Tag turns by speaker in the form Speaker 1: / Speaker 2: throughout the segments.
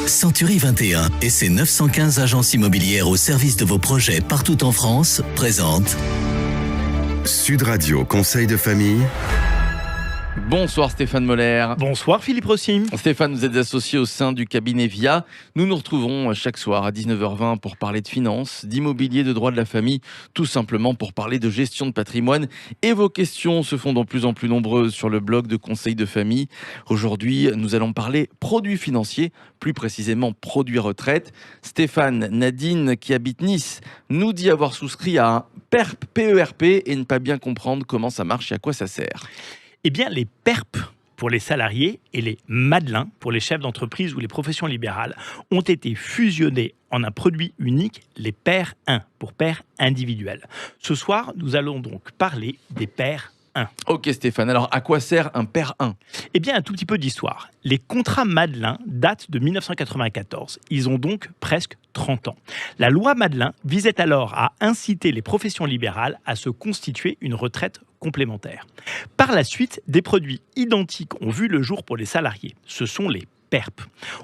Speaker 1: Century 21 et ses 915 agences immobilières au service de vos projets partout en France présentent
Speaker 2: Sud Radio Conseil de famille.
Speaker 3: Bonsoir Stéphane Moller.
Speaker 4: Bonsoir Philippe Rossi.
Speaker 3: Stéphane, vous êtes associé au sein du cabinet VIA. Nous nous retrouvons chaque soir à 19h20 pour parler de finances, d'immobilier, de droit de la famille, tout simplement pour parler de gestion de patrimoine. Et vos questions se font de plus en plus nombreuses sur le blog de Conseil de famille. Aujourd'hui, nous allons parler produits financiers, plus précisément produits retraite. Stéphane, Nadine, qui habite Nice, nous dit avoir souscrit à un PERP, PERP, et ne pas bien comprendre comment ça marche et à quoi ça sert.
Speaker 4: Eh bien, les PERP pour les salariés et les Madelins pour les chefs d'entreprise ou les professions libérales ont été fusionnés en un produit unique, les PER 1, pour père individuel. Ce soir, nous allons donc parler des PER 1.
Speaker 3: Ok Stéphane, alors à quoi sert un PER 1 ?
Speaker 4: Eh bien, un tout petit peu d'histoire. Les contrats Madelin datent de 1994. Ils ont donc presque 30 ans. La loi Madelin visait alors à inciter les professions libérales à se constituer une retraite complémentaire. Par la suite, des produits identiques ont vu le jour pour les salariés. Ce sont les PERP.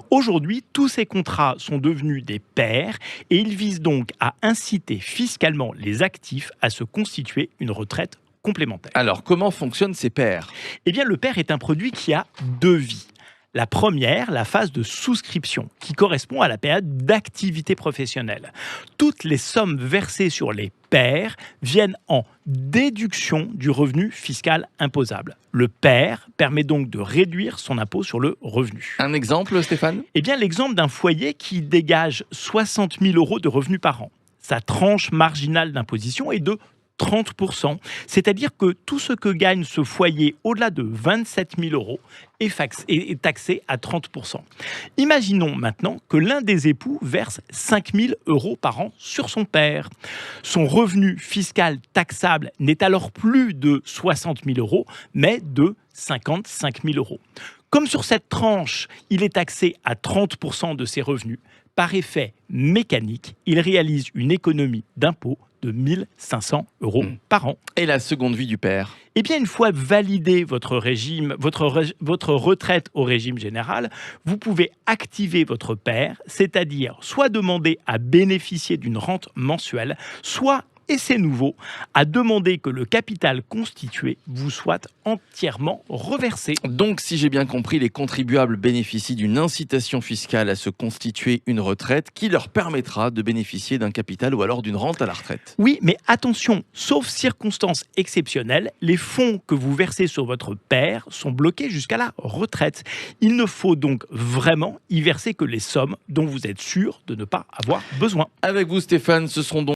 Speaker 4: Aujourd'hui, tous ces contrats sont devenus des PER et ils visent donc à inciter fiscalement les actifs à se constituer une retraite complémentaire.
Speaker 3: Alors, comment fonctionnent ces PER ?
Speaker 4: Eh bien, le PER est un produit qui a deux vies. La première, la phase de souscription, qui correspond à la période d'activité professionnelle. Toutes les sommes versées sur les PER viennent en déduction du revenu fiscal imposable. Le PER permet donc de réduire son impôt sur le revenu.
Speaker 3: Un exemple, Stéphane ?
Speaker 4: Eh bien, l'exemple d'un foyer qui dégage 60 000 euros de revenus par an. Sa tranche marginale d'imposition est de 30%, c'est-à-dire que tout ce que gagne ce foyer au-delà de 27 000 euros est taxé à 30%. Imaginons maintenant que l'un des époux verse 5 000 euros par an sur son PER. Son revenu fiscal taxable n'est alors plus de 60 000 euros, mais de 55 000 euros. Comme sur cette tranche, il est taxé à 30% de ses revenus, par effet mécanique, il réalise une économie d'impôt de 1 500 euros par an.
Speaker 3: Et la seconde vie du PER ?
Speaker 4: Eh bien, une fois validé votre retraite au régime général, vous pouvez activer votre PER, c'est-à-dire soit demander à bénéficier d'une rente mensuelle, soit, et c'est nouveau, à demander que le capital constitué vous soit entièrement reversé.
Speaker 3: Donc, si j'ai bien compris, les contribuables bénéficient d'une incitation fiscale à se constituer une retraite qui leur permettra de bénéficier d'un capital ou alors d'une rente à la retraite.
Speaker 4: Oui, mais attention, sauf circonstances exceptionnelles, les fonds que vous versez sur votre PER sont bloqués jusqu'à la retraite. Il ne faut donc vraiment y verser que les sommes dont vous êtes sûr de ne pas avoir besoin.
Speaker 3: Avec vous, Stéphane, ce seront donc